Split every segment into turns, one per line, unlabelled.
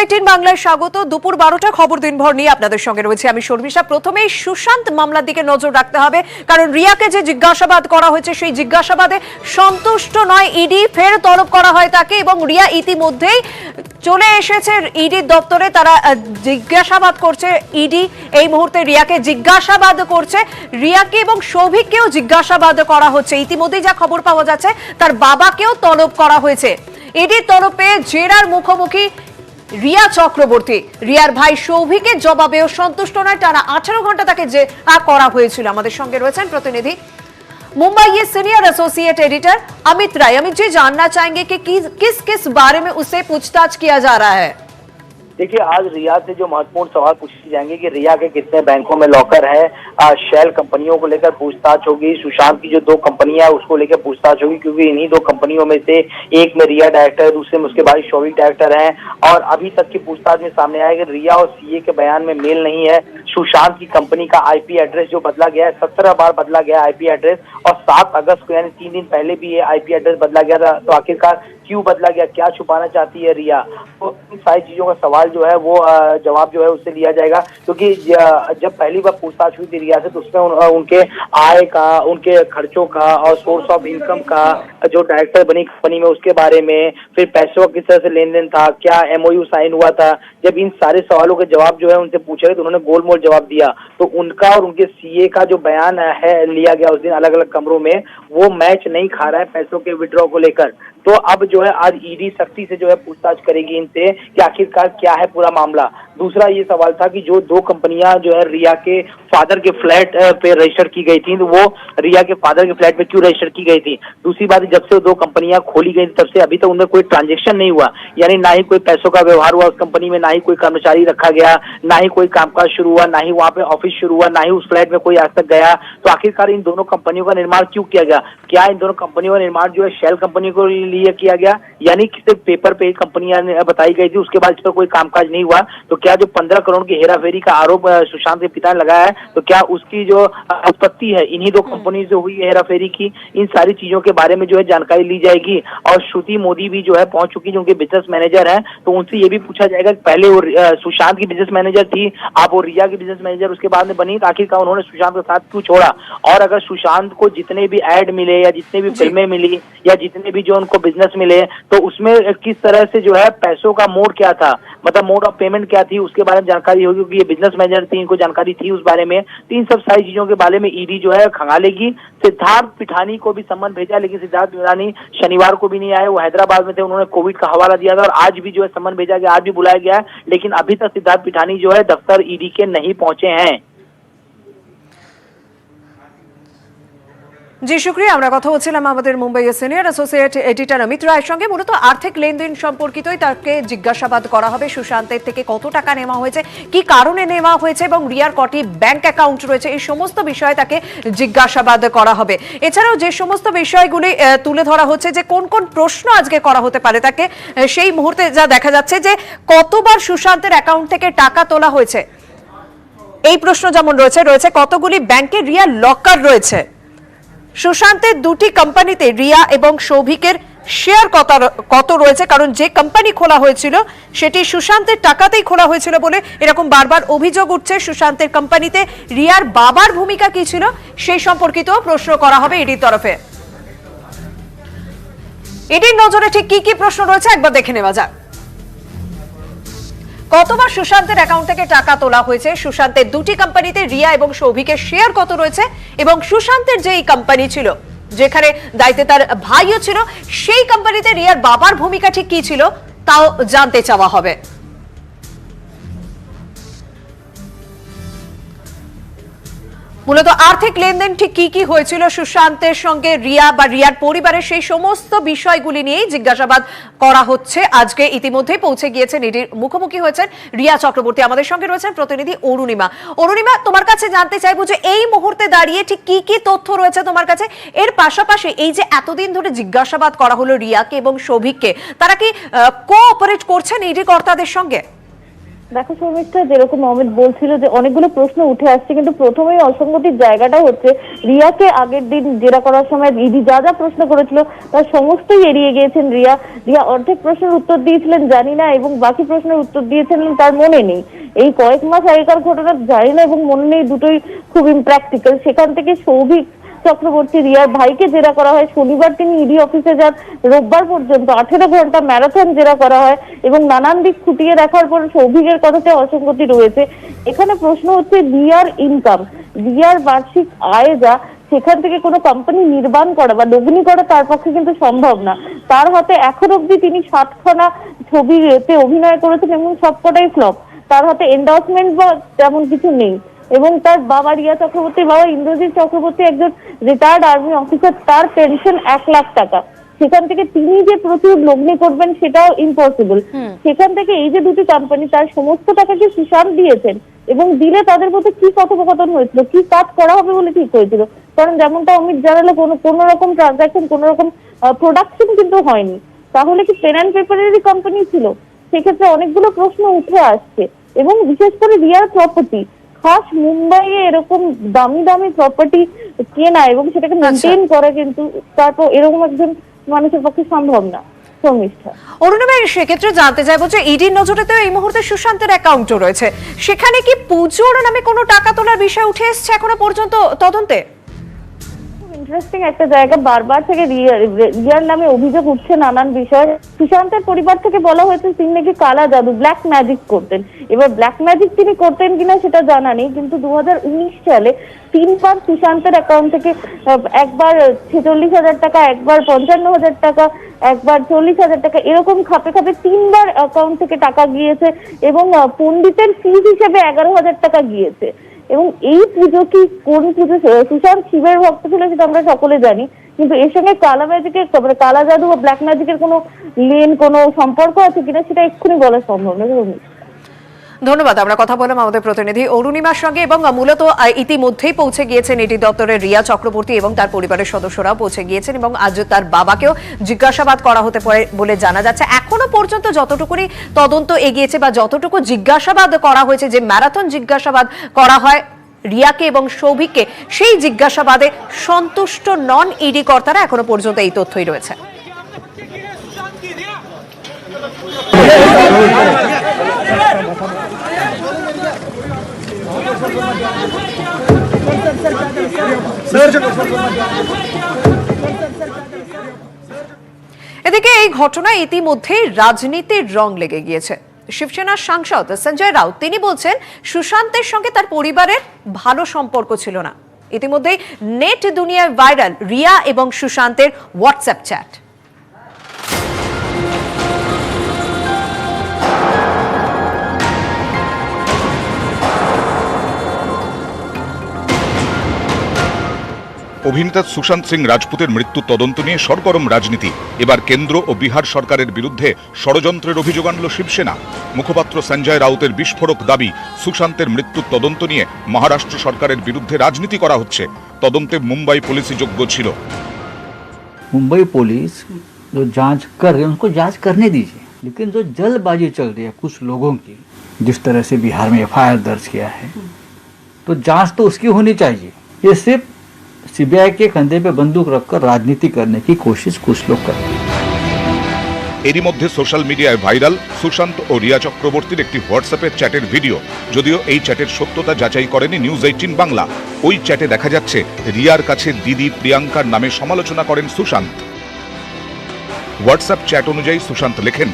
News 18 বাংলায় স্বাগত। দুপুর 12টা খবর দিনভর নিয়ে আপনাদের সঙ্গে রয়েছে আমি শর্মিষ্ঠা। প্রথমেই সুশান্ত মামলার দিকে নজর রাখতে হবে, কারণ রিয়াকে যে জিজ্ঞাসাবাদ করা হয়েছে সেই জিজ্ঞাসাবাদে সন্তুষ্ট নয় ইডি। ফের তলব করা হয় তাকে এবং রিয়া ইতিমধ্যেই চলে এসেছে ইডির দপ্তরে। তারা জিজ্ঞাসাবাদ করছে, ইডি এই মুহূর্তে রিয়াকে জিজ্ঞাসাবাদ করছে। রিয়াকে এবং সৌভিককেও জিজ্ঞাসাবাদ করা হচ্ছে। ইতিমধ্যেই যা খবর পাওয়া যাচ্ছে তার বাবাকেও তলব করা হয়েছে। ইডির তরফে জেরার মুখোমুখি রিয়া চক্রবর্তী। রিয়ার ভাই সৌভিকের জবাবেও সন্তুষ্ট নয়। টানা 18 ঘন্টা তাকে জেরা করা হয়েছিল। আমাদের সঙ্গে রয়েছেন প্রতিনিধি मुंबई ये senior associate editor Amit Rai. Amit ji, जानना चाहेंगे कि किस किस बारे में उससे पूछताछ किया जा रहा है?
देखिए, आज रिया से जो महत्वपूर्ण सवाल पूछे जाएंगे कि रिया के कितने बैंकों में लॉकर है, शेल कंपनियों को लेकर पूछताछ होगी, सुशांत की जो 2 कंपनियां है उसको लेकर पूछताछ होगी, क्योंकि इन्हीं 2 कंपनियों में से एक में रिया डायरेक्टर है, दूसरे में उसके भाई शौविक डायरेक्टर हैं। और अभी तक की पूछताछ में सामने आया कि रिया और सीए के बयान में मेल नहीं है। सुशांत की कंपनी का आईपी एड्रेस जो बदला गया है, 17 बार बदला गया आईपी एड्रेस, और 7 अगस्त को यानी 3 दिन पहले भी ये आईपी एड्रेस बदला गया था। तो आखिरकार क्यों बदला गया, क्या छुपाना चाहती है रिया? तो इन सारी चीजों का सवाल जो है वो जवाब जो है उससे लिया जाएगा, क्योंकि जब पहली बार पूछताछ हुई थी रिया से तो उसमें उनके आय का, उनके खर्चों का और सोर्स ऑफ इनकम का, जो डायरेक्टर बनी कंपनी में उसके बारे में, फिर पैसों का किस तरह से लेन देन था, क्या एमओयू साइन हुआ था। जब इन सारे सवालों के जवाब जो है उनसे पूछे गए तो उन्होंने गोलमोल जवाब दिया। तो उनका और उनके सीए का जो बयान है लिया गया उस दिन अलग अलग कमरों में, वो मैच नहीं खा रहा है पैसों के विड्रॉ को लेकर। तो अब जो है आज ईडी सख्ती से जो है पूछताछ करेगी इनसे कि आखिरकार क्या है पूरा मामला। दूसरा ये सवाल था कि जो 2 कंपनियां जो है रिया के फादर के फ्लैट पे रजिस्टर की गई थी, तो वो रिया के फादर के फ्लैट पे क्यों रजिस्टर की गई थी? दूसरी बात, जब से 2 कंपनियां खोली गई तब से अभी तक उनमें कोई ट्रांजेक्शन नहीं हुआ, यानी ना ही कोई पैसों का व्यवहार हुआ उस कंपनी में, ना ही कोई कर्मचारी रखा गया, ना ही कोई कामकाज शुरू हुआ, ना ही वहाँ पे ऑफिस शुरू हुआ, ना ही उस फ्लैट में कोई आज तक गया। तो आखिरकार इन दोनों कंपनियों का निर्माण क्यों किया गया? क्या इन दोनों कंपनियों का निर्माण जो है शेल कंपनी को लिए किया गया, यानी सिर्फ पेपर पे कंपनियां बताई गई थी, उसके बाद इस पर कोई कामकाज नहीं हुआ? तो क्या जो 15 करोड़ की हेराफेरी का आरोप सुशांत के पिता ने लगाया है, तो क्या उसकी जो उत्पत्ति है इन्हीं 2 कंपनी से हुई हेराफेरी की? इन सारी चीजों के बारे में जो है जानकारी ली जाएगी। और श्रुति मोदी भी जो है पहुंच चुकी, जो उनके बिजनेस मैनेजर हैं, तो उनसे ये भी पूछा जाएगा कि पहले वो सुशांत की बिजनेस मैनेजर थी, अब वो रिया की बिजनेस मैनेजर उसके बाद में बनी, तो आखिरकार उन्होंने सुशांत के साथ क्यों छोड़ा? और अगर सुशांत को जितने भी एड मिले या जितने भी फिल्में मिली या जितने भी जो उनको बिजनेस मिले, तो उसमें किस तरह से जो है पैसों का मोड क्या था, मतलब मोड ऑफ पेमेंट क्या थी, उसके बारे में जानकारी होगी, क्योंकि ये बिजनेस मैनेजर थी, इनको जानकारी थी उस बारे में। तो इन सब सारी चीजों के बारे में ईडी जो है खंगालेगी। सिद्धार्थ पिठानी को भी सम्मन भेजा, लेकिन सिद्धार्थ पिठानी शनिवार को भी नहीं आए, वो हैदराबाद में थे, उन्होंने कोविड का हवाला दिया था। और आज भी जो है सम्मन भेजा गया, आज भी बुलाया गया है, लेकिन अभी तक सिद्धार्थ पिठानी जो है दफ्तर ईडी के नहीं पहुंचे हैं।
জি শুক্রিয়া। আমরা কথা বলছিলাম আমাদের মুম্বাইয়ের সিনিয়র অ্যাসোসিয়েট এডিটর অমিত রায়ের সঙ্গে। মূলত আর্থিক লেনদেন সম্পর্কিতই তাকে জিজ্ঞাসাবাদ করা হবে। সুশান্তের থেকে কত টাকা নেওয়া হয়েছে, কি কারণে নেওয়া হয়েছে এবং রিয়ার কটি ব্যাংক অ্যাকাউন্ট রয়েছে, এই সমস্ত বিষয়ে তাকে জিজ্ঞাসাবাদ করা হবে। এছাড়াও যে সমস্ত বিষয়গুলি তুলে ধরা হচ্ছে, যে কোন কোন প্রশ্ন আজকে করা হতে পারে তাকে, সেই মুহূর্তে যা দেখা যাচ্ছে যে কতবার সুশান্তের অ্যাকাউন্ট থেকে টাকা তোলা হয়েছে এই প্রশ্ন যেমন রয়েছে, কতগুলি ব্যাংকে রিয়ার লকার রয়েছে, সুশান্তের 2টি কোম্পানিতে রিয়া এবং সৌভিকের শেয়ার কত রয়েছে, কারণ যে কোম্পানি খোলা হয়েছিল সেটি সুশান্তের টাকাতেই খোলা হয়েছিল বলে এরকম বারবার অভিযোগ উঠছে। সুশান্তের কোম্পানিতে রিয়ার বাবার ভূমিকা কি ছিল সেই সম্পর্কিত প্রশ্ন করা হবে ইডির তরফে। ইডির নজরে ঠিক কি কি প্রশ্ন রয়েছে একবার দেখে নেওয়া যাক। কতবার সুশান্তের অ্যাকাউন্ট থেকে টাকা তোলা হয়েছে, সুশান্তের 2টি কোম্পানিতে রিয়া এবং সৌভিকের শেয়ার কত রয়েছে, এবং সুশান্তের যে কোম্পানি ছিল যেখানে দায়িত্বে তার ভাইও ছিল সেই কোম্পানিতে রিয়ার বাবার ভূমিকা ঠিক কি ছিল তাও জানতে চাওয়া হবে। মূলত আর্থিক লেনদেন ঠিক কি কি হয়েছিল সুশান্তের সঙ্গে রিয়া বা রিয়ার পরিবারের, সেই সমস্ত বিষয়গুলি নিয়েই জিজ্ঞাসাবাদ করা হচ্ছে। আজকে ইতিমধ্যে পৌঁছে গিয়েছেন ইডির মুখোমুখি হয়েছেন রিয়া চক্রবর্তী। আমাদের সঙ্গে রয়েছেন প্রতিনিধি অরুণিমা। অরুণিমা, তোমার কাছে জানতে চাইবো যে এই মুহূর্তে দাঁড়িয়ে ঠিক কি কি তথ্য রয়েছে তোমার কাছে, এর পাশাপাশি এই যে এতদিন ধরে জিজ্ঞাসাবাদ করা হলো রিয়াকে এবং সৌভিককে, তারা কি কোঅপারেট করছেন ইডি কর্তাদের সঙ্গে?
দেখো শর্মিষ্ঠা, যেরকম অমিত বলছিল যে অনেকগুলো প্রশ্ন উঠে আসছে, কিন্তু প্রথমেই অসঙ্গতির জায়গাটা হচ্ছে রিয়াকে আগের দিন জেরা করার সময় ইডি যা যা প্রশ্ন করেছিল তার সমস্তই এড়িয়ে গিয়েছেন রিয়া। রিয়া অর্ধেক প্রশ্নের উত্তর দিয়েছিলেন জানি না, এবং বাকি প্রশ্নের উত্তর দিয়েছিলেন তার মনে নেই। এই কয়েক মাস আগেকার ঘটনা জানি না এবং মনে নেই, দুটোই খুব ইমপ্র্যাকটিক্যাল। সেখান থেকে সৌভিক চক্রবর্তী রিয়ার ভাইকে জেরা করা হয়, শনিবার তিনি ইডি অফিসে যান, রোববার পর্যন্ত 18 ঘন্টা ম্যারাথন জেরা করা হয় এবং নানান দিক খুঁটিয়ে দেখার পর সৌভিকের কথাতে অসঙ্গতি রয়েছে। এখানে প্রশ্ন হচ্ছে রিয়ার ইনকাম, রিয়ার বার্ষিক আয় যা, সেখান থেকে কোনো কোম্পানি নির্মাণ করা বা লগ্নি করা তার পক্ষে কিন্তু সম্ভব না। তার হাতে এখন অব্দি তিনি 60খানা ছবিতে অভিনয় করেছেন এবং সবকটাই ফ্লপ। তার হাতে এন্ডোর্সমেন্ট বা তেমন কিছু নেই। এবং তার বাবা রিয়া চক্রবর্তীর বাবা ইন্দ্রজিৎ চক্রবর্তী একজন রিটায়ার্ড আর্মি অফিসার, তার পেনশন 1 লাখ টাকা। সেখান থেকে তিনি যে প্রচুর লগ্নি করবেন সেটাও ইম্পসিবল। সেখান থেকে এই যে দুটি কোম্পানি তার সমস্ত টাকাকে সুশান্ত দিয়েছেন, এবং দিলে তাদের মধ্যে কি কথোপকথন হয়েছিল, কি কাজ করা হবে বলে ঠিক হয়েছিল। কারণ যেমনটা অমিত জানালে কোনো রকম ট্রানজাকশন, কোনো রকম প্রোডাকশন কিন্তু হয়নি। তাহলে কি পেন অ্যান্ড পেপারেরই কোম্পানি ছিল? সেক্ষেত্রে অনেকগুলো প্রশ্ন উঠে আসছে। এবং বিশেষ করে রিয়ার প্রপার্টি, খাস মুম্বাইয়ে এরকম দামি দামি প্রপার্টি কেনা এবং সেটাকে মেনটেন করা কিন্তু তারপর এরকম একজন মানুষের পক্ষে সম্ভব না। শর্মিষ্ঠা,
অরুণিমা, সেক্ষেত্রে জানতে চাইবো যে ইডির নজরে তো এই মুহূর্তে সুশান্তের অ্যাকাউন্টও রয়েছে, সেখানে কি পুজোর নামে কোনো টাকা তোলার বিষয় উঠে এসছে এখনো পর্যন্ত তদন্তে?
ইন্টারেস্টিং একটা জায়গা, বারবার থেকে রিয়ার নামে অভিযোগ উঠছে নানান বিষয়। সুশান্তের পরিবার থেকে বলা হয়েছে তিনি নাকি কালা জাদু, ব্ল্যাক ম্যাজিক করতেন। এবার ব্ল্যাক ম্যাজিক তিনি করতেন কিনা সেটা জানা নেই, কিন্তু 2019 সালে 3বার সুশান্তের অ্যাকাউন্ট থেকে একবার 46,000 টাকা, একবার 55,000 টাকা, একবার 40,000 টাকা, এরকম খাপে খাপে 3বার অ্যাকাউন্ট থেকে টাকা গিয়েছে এবং পণ্ডিতের ফিস হিসেবে 11,000 টাকা গিয়েছে। এবং এই পুজো কি কোন পুজো? সুশান্ত শিবের ভক্ত ছিল সেটা আমরা সকলে জানি, কিন্তু এর সঙ্গে কালা ম্যাজিকের, কালা জাদু বা ব্ল্যাক ম্যাজিকের কোনো কোনো সম্পর্ক আছে কিনা সেটা এক্ষুনি বলা সম্ভব না।
ধন্যবাদ। আমরা কথা বললাম আমাদের প্রতিনিধি অরুণিমার সঙ্গে, এবং মূলত ইতিমধ্যেই পৌঁছে গিয়েছেন ইডি দপ্তরের রিয়া চক্রবর্তী এবং তার পরিবারের সদস্যরাও পৌঁছে গিয়েছেন, এবং আজ তার বাবাকেও জিজ্ঞাসাবাদ করা হতে পারে বলে জানা যাচ্ছে। এখনো পর্যন্ত যতটুকুনি তদন্ত এগিয়েছে বা যতটুকু জিজ্ঞাসাবাদ করা হয়েছে, যে ম্যারাথন জিজ্ঞাসাবাদ করা হয় রিয়াকে এবং সৌভিককে, সেই জিজ্ঞাসাবাদে সন্তুষ্ট নন ইডি কর্তারা। এখনো পর্যন্ত এই তথ্যই রয়েছে। এদিকে এই ঘটনায় ইতিমধ্যেই রাজনীতির রং লেগে গিয়েছে। শিবসেনার সাংসদ সঞ্জয় রাউত তিনি বলছেন সুশান্তের সঙ্গে তার পরিবারের ভালো সম্পর্ক ছিল না। ইতিমধ্যেই নেট দুনিয়ায় ভাইরাল রিয়া এবং সুশান্তের হোয়াটসঅ্যাপ চ্যাট।
অভিনেতা সুশান্ত সিং রাজপুতের মৃত্যু তদন্ত নিয়ে সরগরম রাজনীতি। এবার কেন্দ্র ও বিহার সরকারের বিরুদ্ধে ষড়যন্ত্রের অভিযোগ আনল শিবসেনা। মুখপাত্র সঞ্জয় রাউতের বিস্ফোরক দাবি, সুশান্তের মৃত্যুর তদন্ত নিয়ে মহারাষ্ট্র সরকারের বিরুদ্ধে রাজনীতি করা হচ্ছে। তদন্তে মুম্বাই পুলিশই যোগ্য ছিল।
मुंबई पुलिस जो जांच कर रहे हैं उनको जांच करने दीजिए, लेकिन जो जल्दबाजी चल रही है कुछ लोगों की, जिस तरह से बिहार में एफआईआर दर्ज किया है, तो जांच तो उसकी होनी चाहिए। ये सिर्फ सीबीआई के कंधे पे बंदूक रखकर राजनीति करने की कोशिश कुछ लोग करते हैं।
এরই মধ্যে সোশ্যাল মিডিয়ায় ভাইরাল সুশান্ত ও রিয়া চক্রবর্তীর একটি হোয়াটসঅ্যাপের চ্যাটের ভিডিও। যদিও এই চ্যাটের সত্যতা যাচাই করেনি নিউজ 18 বাংলা। ওই চ্যাটে দেখা যাচ্ছে রিয়ার কাছে দিদি প্রিয়াঙ্কার নামে সমালোচনা করেন সুশান্ত। হোয়াটসঅ্যাপ চ্যাট অনুযায়ী সুশান্ত লেখেন,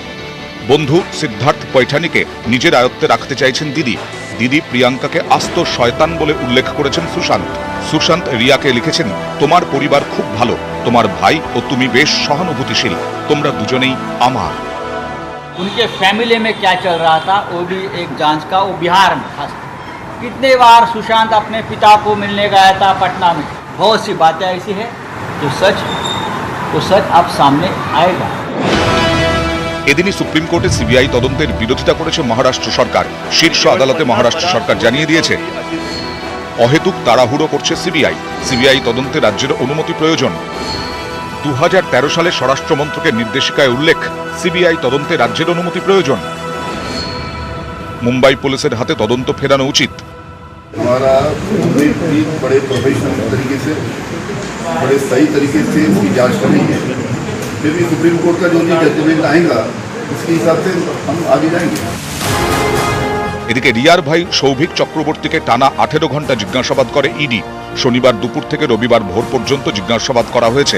বন্ধু সিদ্ধার্থ পৈঠানিকে নিজের আয়ত্তে রাখতে চাইছেন দিদি। দিদি প্রিয়াঙ্কাকে আস্ত শয়তান বলে উল্লেখ করেছেন সুশান্ত। সুশান্ত রিয়াকে লিখেছেন, তোমার পরিবার খুব ভালো, তোমার ভাই ও তুমি বেশ সহানুভূতিশীল, তোমরা দুজনেই আমার।
उनके फैमिली में क्या चल रहा था वो भी एक जांच का, वो बिहार में खास। कितने बार सुशांत अपने पिता को मिलने गया था पटना में। बहुत सी बातें ऐसी है जो सच अब सामने आएगा।
এদিনই সুপ্রিম কোর্টে সিবিআই তদন্তের বিরোধিতা করেছে মহারাষ্ট্র সরকার। শীর্ষ আদালতে মহারাষ্ট্র সরকার জানিয়ে দিয়েছে, অহেতুক তাড়াহুড়ো করছে সিবিআই। সিবিআই তদন্তে রাজ্যের অনুমতি প্রয়োজন। 2013 সালে স্বরাষ্ট্র মন্ত্রকের নির্দেশিকায় উল্লেখ, সিবিআই তদন্তে রাজ্যের অনুমতি প্রয়োজন। মুম্বাই পুলিশের হাতে তদন্ত ফেরানো উচিত।
हमारा मुंबई पुलिस बड़े प्रोफेशनल तरीके से बड़े सही तरीके से इसकी जांच कर रही है। फिर भी सुप्रीम कोर्ट का जो भी जजमेंट आएगा उसके हिसाब से हम आगे जाएंगे।
এদিকে রিয়ার ভাই সৌভিক চক্রবর্তীকে টানা 18 ঘন্টা জিজ্ঞাসাবাদ করে ইডি। শনিবার দুপুর থেকে রবিবার ভোর পর্যন্ত জিজ্ঞাসাবাদ করা হয়েছে।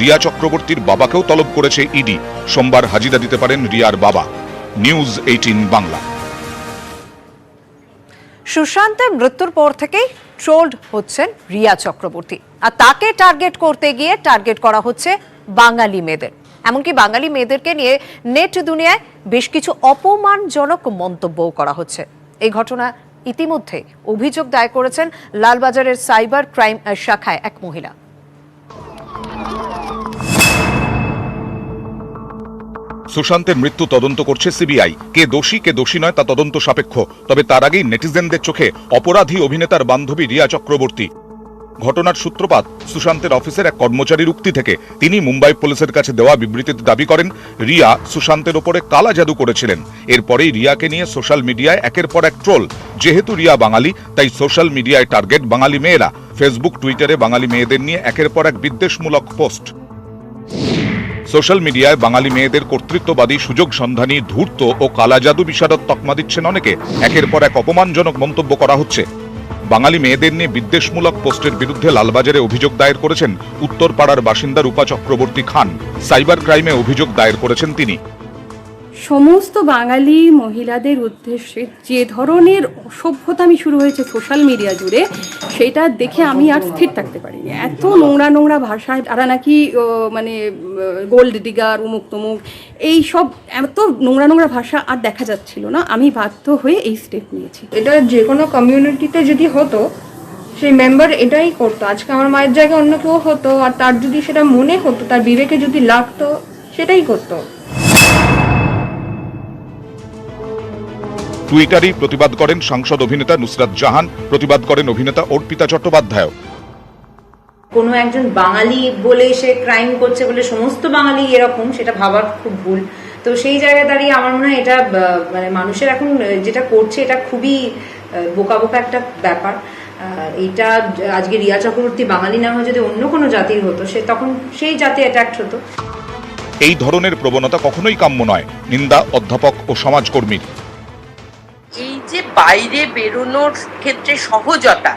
রিয়া চক্রবর্তীর বাবাকেও তলব করেছে ইডি। সোমবার হাজিরা দিতে পারেন রিয়ার বাবা। নিউজ 18 বাংলা।
সুশান্তের মৃত্যুর পর থেকেই ট্রোলড হচ্ছেন রিয়া চক্রবর্তী, আর তাকে টার্গেট করতে গিয়ে টার্গেট করা হচ্ছে বাঙালি মেয়েদের। এমনকি বাঙালি মেয়েদেরকে নিয়ে নেট দুনিয়ায় বেশ কিছু অপমানজনক মন্তব্যও করা হচ্ছে। এই ঘটনা ইতিমধ্যে অভিযোগ দায়ের করেছেন লালবাজারের সাইবার ক্রাইম শাখায় এক মহিলা।
সুশান্তের মৃত্যু তদন্ত করছে সিবিআই। কে দোষী নয় তা তদন্ত সাপেক্ষ। তবে তার আগেই নেটিজেনদের চোখে অপরাধী অভিনেতার বান্ধবী রিয়া চক্রবর্তী। ঘটনার সূত্রপাত সুশান্তের অফিসের এক কর্মচারীর উক্তি থেকে। তিনি মুম্বাই পুলিশের কাছে দেওয়া বিবৃতিতে দাবি করেন রিয়া সুশান্তের ওপরে কালা জাদু করেছিলেন। এরপরেই রিয়াকে নিয়ে সোশ্যাল মিডিয়ায় একের পর এক ট্রোল। যেহেতু রিয়া বাঙালি তাই সোশ্যাল মিডিয়ায় টার্গেট বাঙালি মেয়েরা। ফেসবুক টুইটারে বাঙালি মেয়েদের নিয়ে একের পর এক বিদ্বেষমূলক পোস্ট। সোশ্যাল মিডিয়ায় বাঙালি মেয়েদের কর্তৃত্ববাদী, সুযোগ সন্ধানী, ধূর্ত ও কালা জাদু বিশারদ তকমা দিচ্ছেন অনেকে। একের পর এক অপমানজনক মন্তব্য করা হচ্ছে। বাঙালি মেয়েদের নিয়ে বিদ্বেষমূলক পোস্টের বিরুদ্ধে লালবাজারে অভিযোগ দায়ের করেছেন উত্তরপাড়ার বাসিন্দা রূপা চক্রবর্তী খান। সাইবার ক্রাইমে অভিযোগ দায়ের করেছেন তিনি।
সমস্ত বাঙালি মহিলাদের উদ্দেশ্যে যে ধরনের অসভ্যতামি শুরু হয়েছে সোশ্যাল মিডিয়া জুড়ে, সেটা দেখে আমি আর স্থির থাকতে পারিনি। এত নোংরা নোংরা ভাষায় তারা নাকি মানে গোল্ড ডিগার, উমুক তমুক, এই সব এত নোংরা নোংরা ভাষা আর দেখা যাচ্ছিল না। আমি বাধ্য হয়ে এই স্টেপ নিয়েছি।
এটা যে কোনো কমিউনিটিতে যদি হতো, সেই মেম্বার এটাই করতো। আজকে আমার মায়ের জায়গায় অন্য কেউ হতো, আর তার যদি সেটা মনে হতো, তার বিবেকে যদি লাগতো, সেটাই করতো।
টুইটারেই প্রতিবাদ করেন সাংসদ অভিনেতা নুসরাত জাহান। প্রতিবাদ করেন অভিনেতা অর্পিতা চট্টোপাধ্যায়।
কোনো একজন বাঙালি বলে সে ক্রাইম করছে বলে সমস্ত বাঙালি এরকম, সেটা ভাবার খুব ভুল। তো সেই জায়গায় দাঁড়িয়ে আমার মনে হয় এটা মানে মানুষের এখন যেটা করছে এটা খুবই বোকা বোকা একটা ব্যাপার। এটা আজকে রিয়া চক্রবর্তী বাঙালি না হয়ে যদি অন্য কোনো জাতির হতো, সে তখন সেই জাতি অ্যাট্রাক্ট হতো।
এই ধরনের প্রবণতা কখনোই কাম্য নয়। নিন্দা অধ্যাপক ও সমাজকর্মীর।
এই যে বাইরে বেরোনোর ক্ষেত্রে সহজতা,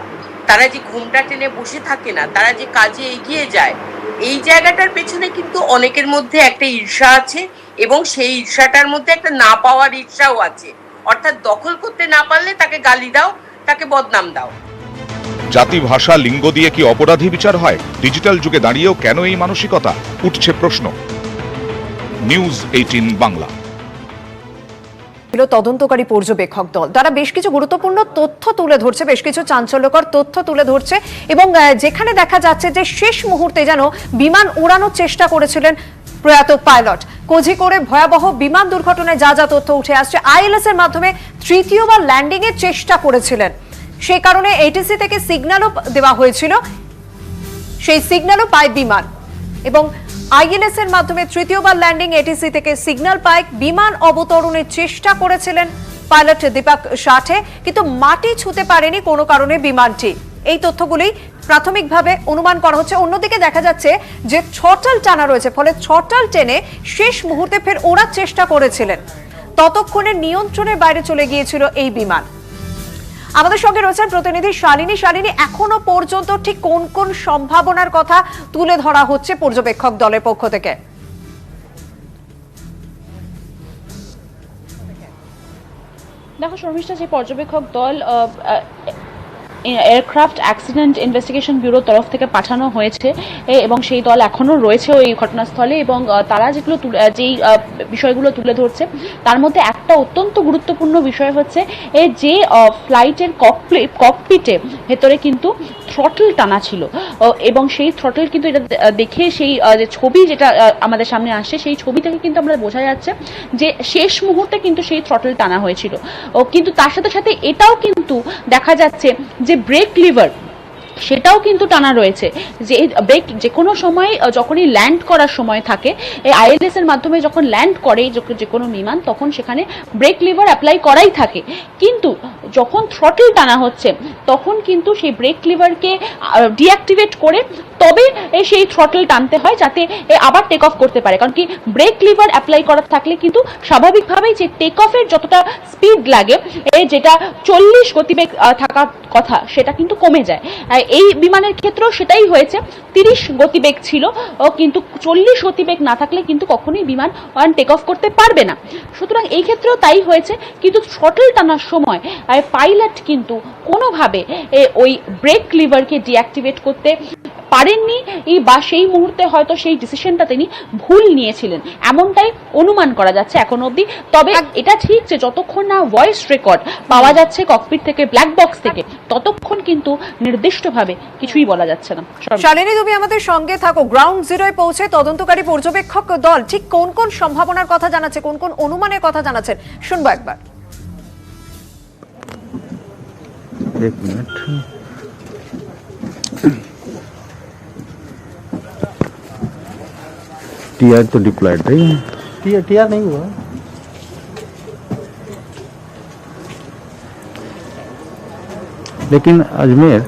তারা যে ঘুমটা টেনে বসে থাকে না, তারা যে কাজে এগিয়ে যায়, এই জায়গাটার পেছনে কিন্তু অনেকের মধ্যে একটা ঈর্ষা আছে, এবং সেই ঈর্ষাটার মধ্যে একটা না পাওয়ার ঈর্ষাও আছে। অর্থাৎ দখল করতে না পারলে তাকে গালি দাও, তাকে বদনাম দাও।
জাতি, ভাষা, লিঙ্গ দিয়ে কি অপরাধী বিচার হয়? ডিজিটাল যুগে দাঁড়িয়েও কেন এই মানসিকতা? উঠছে প্রশ্ন। নিউজ 18 বাংলা।
তদন্তকারী পর্যবেক্ষক দল তারা বেশ কিছু গুরুত্বপূর্ণ তথ্য তুলে ধরছে, বেশ কিছু চাঞ্চল্যকর তথ্য তুলে ধরছে, এবং যেখানে দেখা যাচ্ছে যে শেষ মুহূর্তে যেন বিমান উড়ানোর চেষ্টা করেছিলেন প্রয়াত পাইলট। কোঝিকোড়ে ভয়াবহ বিমান দুর্ঘটনায় যা যা তথ্য উঠে আসছে, আইএলএস এর মাধ্যমে তৃতীয়বার ল্যান্ডিং এর চেষ্টা করেছিলেন। সেই কারণে এটিসি থেকে সিগন্যালও দেওয়া হয়েছিল, সেই সিগন্যালও পায় বিমান, এবং আইএলএস এর মাধ্যমে তৃতীয়বার ল্যান্ডিং এটিসি থেকে সিগন্যাল পায়। বিমান অবতরণের চেষ্টা করেছিলেন পাইলট দীপক সাঠে, কিন্তু মাটি ছুঁতে পারেনি কোনো কারণে বিমানটি। এই তথ্যগুলি প্রাথমিকভাবে অনুমান করা হচ্ছে। অন্যদিকে দেখা যাচ্ছে যে থ্রটল টানা রয়েছে, ফলে থ্রটল টেনে শেষ মুহূর্তে ফের ওড়ার চেষ্টা করেছিলেন। ততক্ষণে নিয়ন্ত্রণের বাইরে চলে গিয়েছিল এই বিমান। আমাদের সঙ্গে রয়েছেন প্রতিনিধি শালিনী। শালিনী, এখনো পর্যন্ত ঠিক কোন কোন সম্ভাবনার কথা তুলে ধরা হচ্ছে পর্যবেক্ষক দলের পক্ষ থেকে?
দেখো শর্মিষ্ঠা, যে পর্যবেক্ষক দল এয়ারক্রাফট অ্যাক্সিডেন্ট ইনভেস্টিগেশন ব্যুরোর তরফ থেকে পাঠানো হয়েছে, এবং সেই দল এখনও রয়েছে ওই ঘটনাস্থলে, এবং তারা যেগুলো যেই বিষয়গুলো তুলে ধরছে তার মধ্যে একটা অত্যন্ত গুরুত্বপূর্ণ বিষয় হচ্ছে যে ফ্লাইটের ককপিটে ভেতরে কিন্তু থ্রটল টানা ছিল, এবং সেই থ্রটল কিন্তু এটা দেখে সেই যে ছবি যেটা আমাদের সামনে আসছে, সেই ছবি থেকে কিন্তু আমরা বোঝা যাচ্ছে যে শেষ মুহূর্তে কিন্তু সেই থ্রটল টানা হয়েছিল। কিন্তু তার সাথে সাথে এটাও কিন্তু দেখা যাচ্ছে যে ব্রেক লিভার সেটাও কিন্তু টানা রয়েছে। যে ব্রেক যে কোনো সময় যখনই ল্যান্ড করার সময় থাকে, এই আইএলএস এর মাধ্যমে যখন ল্যান্ড করে যে কোনো বিমান, তখন সেখানে ব্রেক লিভার অ্যাপ্লাই করাই থাকে। কিন্তু যখন থ্রটল টানা হচ্ছে তখন কিন্তু সেই ব্রেক লিভারকে ডিঅ্যাক্টিভেট করে তবে সেই থ্রটল টানতে হয়, যাতে আবার টেক অফ করতে পারে। কারণ কি, ব্রেক লিভার অ্যাপ্লাই করা থাকলে কিন্তু স্বাভাবিকভাবেই যে টেক অফের যতটা স্পিড লাগে, যেটা 40 গতিবেগ থাকার কথা, সেটা কিন্তু কমে যায়। এই বিমানের ক্ষেত্রেও সেটাই হয়েছে, 30 গতিবেগ ছিল, কিন্তু 40 গতিবেগ না থাকলে কিন্তু কখনোই বিমান টেক অফ করতে পারবে না। সুতরাং এই ক্ষেত্রেও তাই হয়েছে। কিন্তু থ্রটল টানার সময় পাইলট কিন্তু কোনোভাবে ওই ব্রেক লিভারকে ডিঅ্যাক্টিভেট করতে পারেননি, বা সেই মুহূর্তে হয়তো সেই ডিসিশনটা তিনি ভুল নিয়েছিলেন, এমনটাই অনুমান করা যাচ্ছে এখন অবধি। তবে এটা ঠিক যে যতক্ষণ না ভয়েস রেকর্ড পাওয়া যাচ্ছে ককপিট থেকে, ব্ল্যাক বক্স থেকে, ততক্ষণ কিন্তু নির্দিষ্টভাবে কিছুই বলা যাচ্ছে না।
শালিনী, তুমি আমাদের সঙ্গে থাকো। গ্রাউন্ড জিরোয় পৌঁছে তদন্তকারী পর্যবেক্ষক দল ঠিক কোন কোন সম্ভাবনার কথা জানাচ্ছে, কোন কোন অনুমানের কথা জানাচ্ছেন, শুনবো একবার।
एक मिनट, टीआर तो डिप्लॉयड है, टीआर नहीं हुआ, लेकिन अजमेर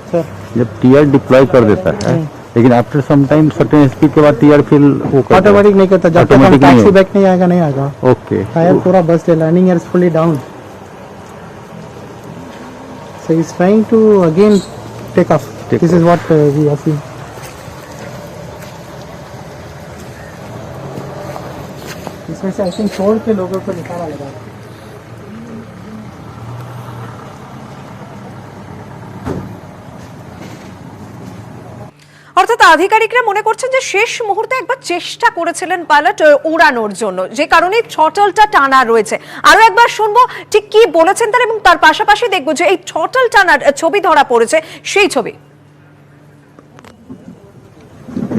जब टीआर डिप्लॉय कर देता है, लेकिन after some time certain speed के बाद टीआर फिर वो ऑटोमेटिक नहीं करता, जब तक टैक्सी बैक नहीं आएगा नहीं आएगा। ओके, टायर पूरा बस landing gear is fully down, so he is trying to again take off. This is what we are seeing. इसमें से आई थिंक छोड़ के लोगों को निकाला लगा।
অর্থাৎ আধিকারিকরা মনে করছেন যে শেষ মুহূর্তে একবার চেষ্টা করেছিলেন পাইলট উড়ানোর জন্য, যে কারণে থ্রটলটা টানা রয়েছে। আরো একবার শুনবো ঠিক কি বলেছেন তার, এবং তার পাশাপাশি দেখবো যে এই থ্রটল টানার ছবি ধরা পড়েছে, সেই ছবি।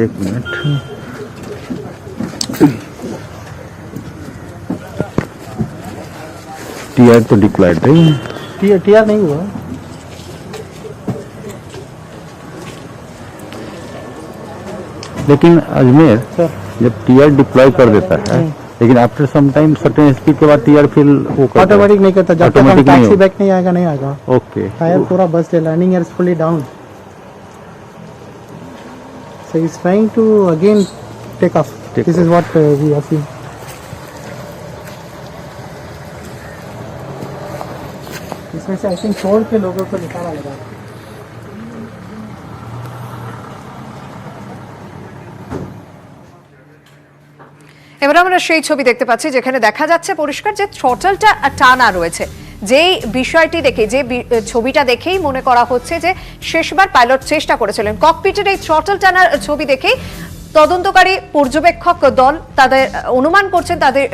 एक मिनट, टीआर तो डिप्लॉयड है, टीआर नहीं हुआ, लेकिन अजमेर जब टीआर डिप्लॉय कर देता है, लेकिन after some time certain speed के बाद टीआर फिर वो ऑटोमेटिक नहीं करता, जब तक टैक्सी बैक नहीं आएगा नहीं आएगा। ओके, टायर पूरा बस landing gear is fully down, so he is trying to again take off. This is what we are seeing. इसमें से आई थिंक छोड़ के लोगों को निकाला लगा।
এবার আমরা সেই ছবি দেখতে পাচ্ছি যেখানে দেখা যাচ্ছে পরিষ্কার যে থ্রটলটা টানা রয়েছে। যেই বিষয়টি দেখে, যে ছবিটা দেখেই মনে করা হচ্ছে যে শেষবার পাইলট চেষ্টা করেছিলেন। ককপিটের এই থ্রটল টানার ছবি দেখেই তদন্তকারী পর্যবেক্ষক দল তাদের অনুমান করছেন, তাদের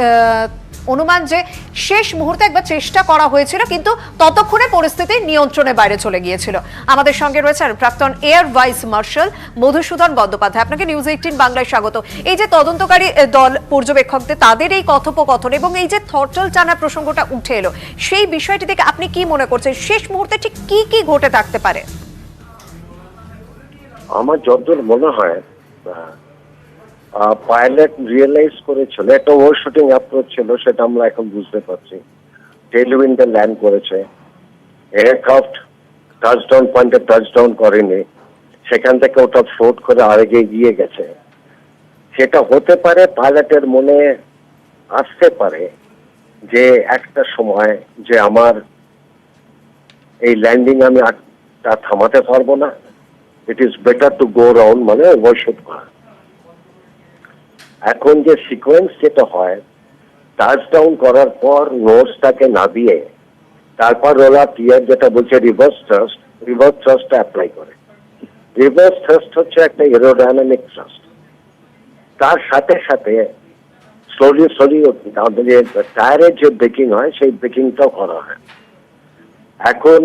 অনুমান যে শেষ মুহূর্তে একবার চেষ্টা করা হয়েছিল, কিন্তু ততক্ষণে পরিস্থিতি নিয়ন্ত্রণের বাইরে চলে গিয়েছিল। আমাদের সঙ্গে রয়েছেন প্রাক্তন air vice marshal Madhusudan Bandyopadhyay. আপনাকে নিউজ 18 বাংলায় স্বাগত। এই যে তদন্তকারী দল পর্যবেক্ষকদের তাদের এই কথোপকথন এবং এই যে থ্রটল টানা প্রসঙ্গটা উঠে এলো, সেই বিষয়টি থেকে আপনি কি মনে করছেন শেষ মুহূর্তে ঠিক কি কি ঘটে থাকতে পারে?
আমার যতদূর মনে হয় পাইলট রিয়েলাইজ করেছিল একটা ওভারশুটিং অ্যাপ্রোচ ছিল, সেটা আমরা এখন বুঝতে পারছি। টেইলউইন্ডে ল্যান্ড করেছে, এয়ারক্রাফট টাচডাউন পয়েন্টে টাচডাউন করেনি, সেখান থেকে ওটা ফ্লোট করে আরেগে গিয়ে গেছে। সেটা হতে পারে পাইলটের মনে আসতে পারে যে একটা সময় যে আমার এই ল্যান্ডিং আমি থামাতে পারবো না, it is better to go round, মানে ওভারশুট করা। এখন যে সিকোয়েন্স যেটা হয়, টাচডাউন করার পর নোজটাকে নামিয়ে তারপর ওরা টিয়ার যেটা বলছে রিভার্স থ্রাস্ট অ্যাপ্লাই করে। রিভার্স থ্রাস্ট হচ্ছে একটা এরোডাইনামিক থ্রাস্ট, তার সাথে সাথে স্লোলি আমাদের টায়ারের যে ব্রেকিং হয় সেই ব্রেকিংটাও করা হয়। এখন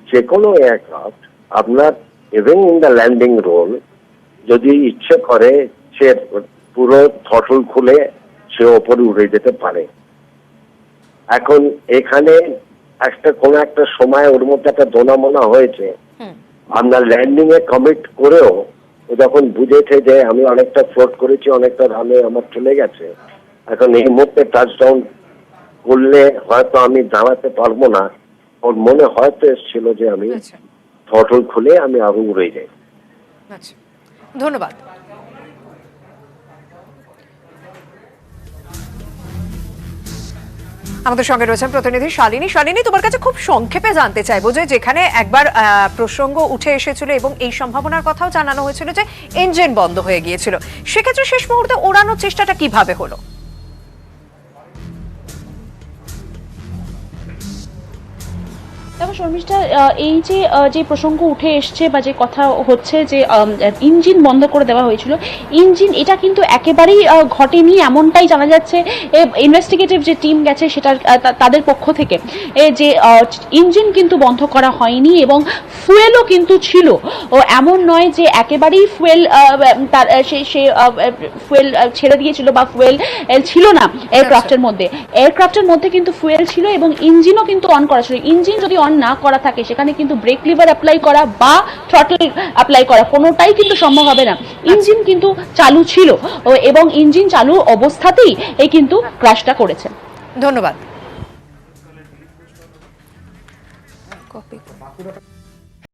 যে কোনো এয়ারক্রাফট আপনার even in the landing roll যদি ইচ্ছে করে সে পুরো থ্রটল খুলে সে ওপরে উড়ে যেতে পারে। এখন এখানে কোনো একটা সময় ওর মধ্যে একটা দোনা মোনা হয়েছে আমরা ল্যান্ডিং এ কমিট করেও ও যখন বুঝেছে যে আমি অনেকটা ফ্লোট করেছি, অনেকটা রানে আমার চলে গেছে, এখন এই মুহূর্তে টাচডাউন করলে হয়তো আমি দাঁড়াতে পারবো না, ওর মনে হয়তো এসেছিল যে আমি
আচ্ছা
থ্রটল খুলে আমি আরো উড়ে যাই।
আচ্ছা, ধন্যবাদ। আমাদের সঙ্গে রয়েছেন প্রতিনিধি শালিনী। শালিনী, তোমার কাছে খুব সংক্ষেপে জানতে চাইবো যে যেখানে একবার প্রসঙ্গ উঠে এসেছিল এবং এই সম্ভাবনার কথাও জানানো হয়েছিল যে ইঞ্জিন বন্ধ হয়ে গিয়েছিল, সেক্ষেত্রে শেষ মুহূর্তে ওড়ানোর চেষ্টাটা কিভাবে হলো?
দেখো শর্মিষ্ঠা, এই যে প্রসঙ্গ উঠে এসছে বা যে কথা হচ্ছে যে ইঞ্জিন বন্ধ করে দেওয়া হয়েছিল, ইঞ্জিন এটা কিন্তু একেবারেই ঘটেনি এমনটাই জানা যাচ্ছে। ইনভেস্টিগেটিভ যে টিম গেছে সেটা তাদের পক্ষ থেকে যে ইঞ্জিন কিন্তু বন্ধ করা হয়নি এবং ফুয়েলও কিন্তু ছিল। ও এমন নয় যে একেবারেই ফুয়েল তার সে ফুয়েল ছেড়ে দিয়েছিল বা ফুয়েল ছিল না এয়ারক্রাফটের মধ্যে। এয়ারক্রাফটের মধ্যে কিন্তু ফুয়েল ছিল এবং ইঞ্জিনও কিন্তু অন করা ছিল। ইঞ্জিন যদি অন না করা থাকে সেখানে কিন্তু ব্রেক লিভার অ্যাপ্লাই করা বা থ্রটল অ্যাপ্লাই করা কোনোটাই কিন্তু সম্ভব হবে না। ইঞ্জিন কিন্তু চালু ছিল এবং ইঞ্জিন চালু অবস্থাতেই এই কিন্তু ক্র্যাশটা করেছে।
ধন্যবাদ।